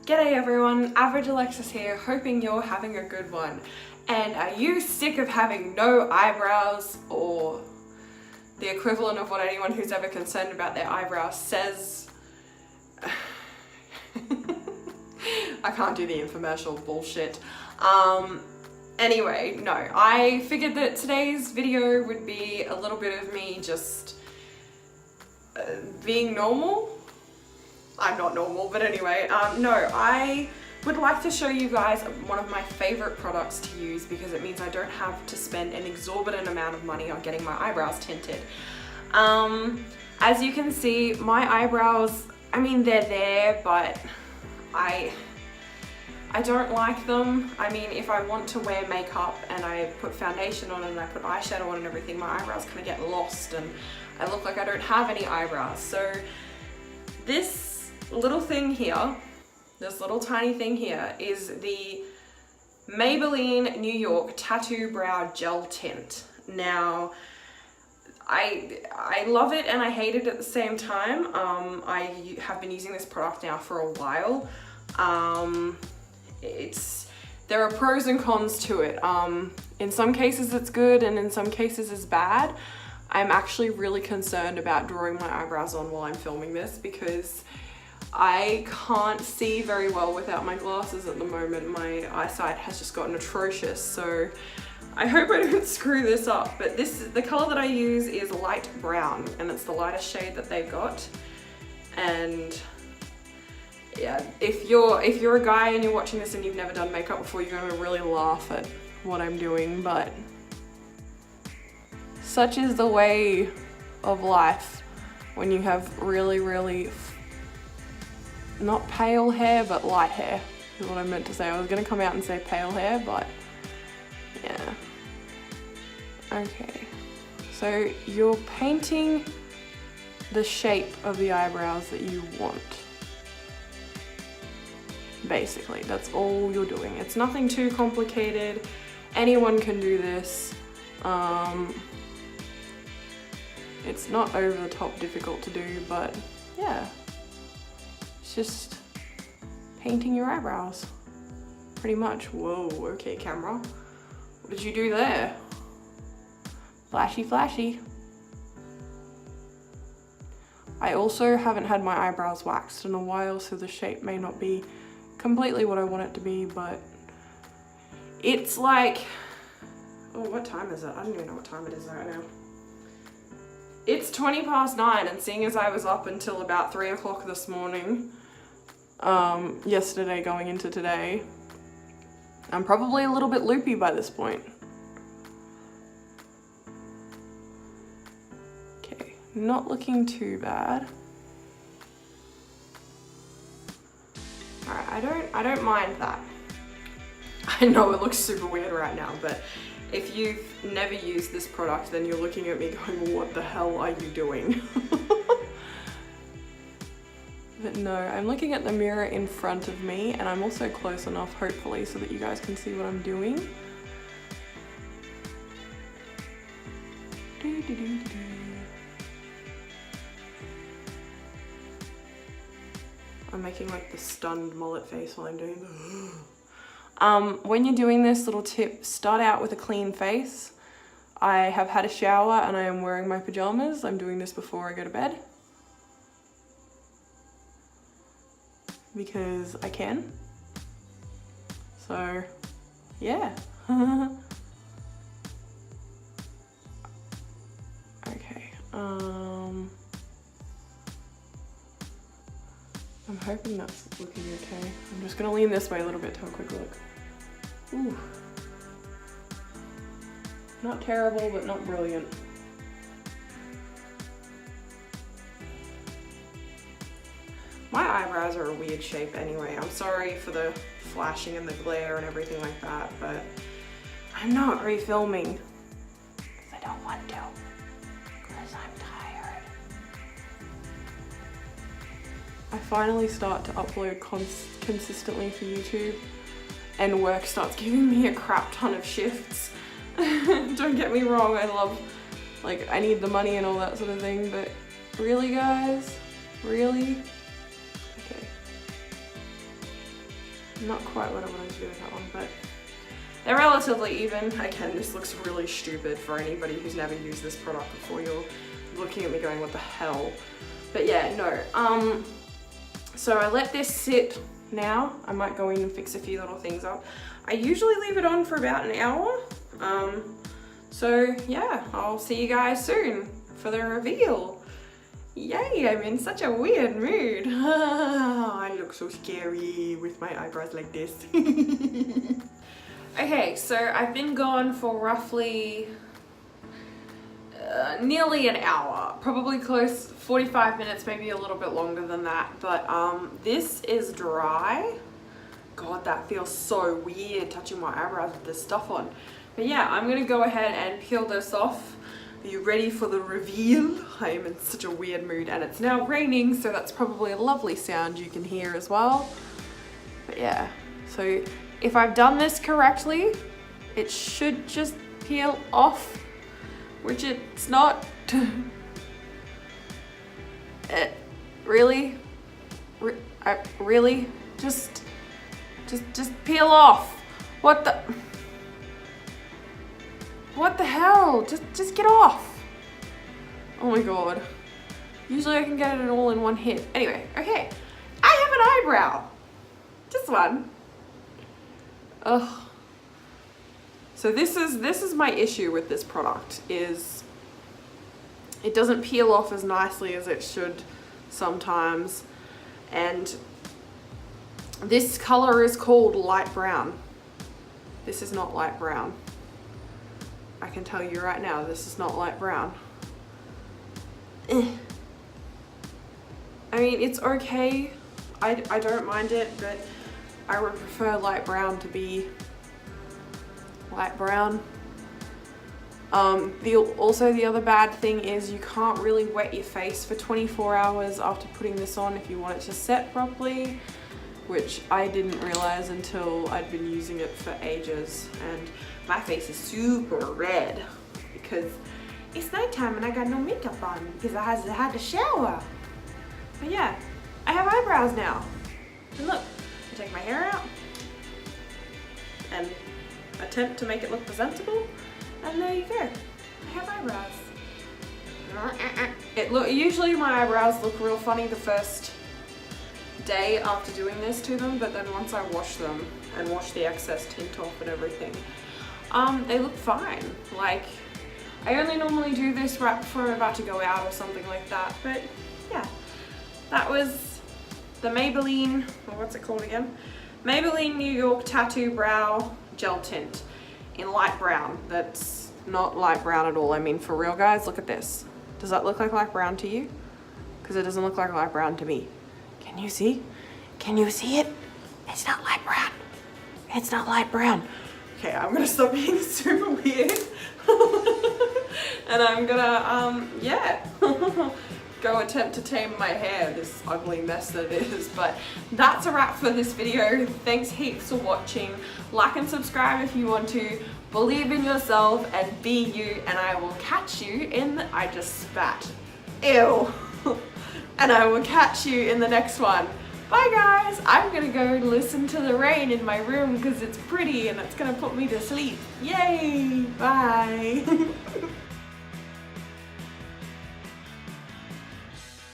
G'day everyone, Average Alexis here, hoping you're having a good one. And are you sick of having no eyebrows, or the equivalent of what anyone who's ever concerned about their eyebrows says? I can't do the infomercial bullshit. Anyway, no, I figured that today's video would be a little bit of me just being normal. I'm not normal, but anyway, no, I would like to show you guys one of my favorite products to use because it means I don't have to spend an exorbitant amount of money on getting my eyebrows tinted. As you can see, my eyebrows, I mean, they're there, but I don't like them. I mean, if I want to wear makeup and I put foundation on and I put eyeshadow on and everything, my eyebrows kind of get lost and I look like I don't have any eyebrows. So this little thing here, this little tiny thing here is the Maybelline New York Tattoobrow Gel Tint. Now, I love it and I hate it at the same time. I have been using this product now for a while. There are pros and cons to it. In some cases it's good and in some cases it's bad. I'm actually really concerned about drawing my eyebrows on while I'm filming this because I can't see very well without my glasses at the moment. My eyesight has just gotten atrocious, so I hope I don't screw this up. But the color that I use is light brown and it's the lightest shade that they've got. And yeah, if you're a guy and you're watching this and you've never done makeup before, you're gonna really laugh at what I'm doing, but such is the way of life when you have really not pale hair, but light hair is what I meant to say. I was gonna come out and say pale hair, but yeah. Okay, so you're painting the shape of the eyebrows that you want. Basically, that's all you're doing. It's nothing too complicated. Anyone can do this. It's not over the top difficult to do, but yeah. It's just painting your eyebrows, pretty much. Whoa, okay camera. What did you do there? Flashy, flashy. I also haven't had my eyebrows waxed in a while, so the shape may not be completely what I want it to be, but it's like, oh, what time is it? I don't even know what time it is right now. It's 9:20, and seeing as I was up until about 3 o'clock this morning, yesterday going into today, I'm probably a little bit loopy by this point. Okay, not looking too bad. Alright, I don't mind that. I know it looks super weird right now, but if you've never used this product, then you're looking at me going, what the hell are you doing? But no, I'm looking at the mirror in front of me, and I'm also close enough, hopefully, so that you guys can see what I'm doing. I'm making like the stunned mullet face while I'm doing this. When you're doing this, little tip, start out with a clean face. I have had a shower and I am wearing my pajamas. I'm doing this before I go to bed, because I can. So, yeah. Okay, I'm hoping that's looking okay. I'm just gonna lean this way a little bit to have a quick look. Ooh. Not terrible, but not brilliant. My eyebrows are a weird shape anyway. I'm sorry for the flashing and the glare and everything like that, but I'm not refilming because I don't want to, because I'm tired. I finally start to upload consistently for YouTube, and work starts giving me a crap ton of shifts. Don't get me wrong, I love, like, I need the money and all that sort of thing, but really guys, really? Okay. Not quite what I wanted to do with that one, but they're relatively even. Again, this looks really stupid for anybody who's never used this product before. You're looking at me going, what the hell? But yeah, no. So I let this sit now. I might go in and fix a few little things up. I usually leave it on for about an hour. So yeah, I'll see you guys soon for the reveal. Yay, I'm in such a weird mood. I look so scary with my eyebrows like this. Okay, so I've been gone for roughly nearly an hour, probably close 45 minutes, maybe a little bit longer than that. But this is dry. God, that feels so weird touching my eyebrows with this stuff on. But yeah, I'm gonna go ahead and peel this off. Are you ready for the reveal? I am in such a weird mood, and it's now raining, so that's probably a lovely sound you can hear as well. But yeah, so if I've done this correctly, it should just peel off, which it's not. Really? Really? Just peel off. What the hell? Just get off. Oh my god. Usually I can get it all in one hit. Anyway, okay. I have an eyebrow. Just one. Ugh. So this is my issue with this product, is it doesn't peel off as nicely as it should sometimes. And this color is called light brown. This is not light brown. I can tell you right now, this is not light brown. I mean, it's okay. I don't mind it, but I would prefer light brown to be light brown. Also the other bad thing is you can't really wet your face for 24 hours after putting this on if you want it to set properly, which I didn't realize until I'd been using it for ages. And my face is super red because it's nighttime and I got no makeup on because I had to shower. But yeah, I have eyebrows now. And look, I take my hair out and attempt to make it look presentable, and there you go. I have eyebrows. Usually my eyebrows look real funny the first day after doing this to them, but then once I wash them and wash the excess tint off and everything, they look fine. Like, I only normally do this right before I'm about to go out or something like that, but yeah, that was the Maybelline, or what's it called again? Maybelline New York Tattoobrow Gel Tint in light brown. That's not light brown at all. I mean, for real guys, look at this. Does that look like light brown to you? Because it doesn't look like light brown to me. Can you see? Can you see it? It's not light brown. It's not light brown. Okay, I'm gonna stop being super weird. And I'm gonna, yeah, go attempt to tame my hair, this ugly mess that it is. But that's a wrap for this video. Thanks heaps for watching. Like and subscribe if you want to. Believe in yourself and be you, and I will catch you in the, I just spat. Ew. And I will catch you in the next one. Bye guys. I'm gonna go listen to the rain in my room because it's pretty and it's gonna put me to sleep. Yay. Bye.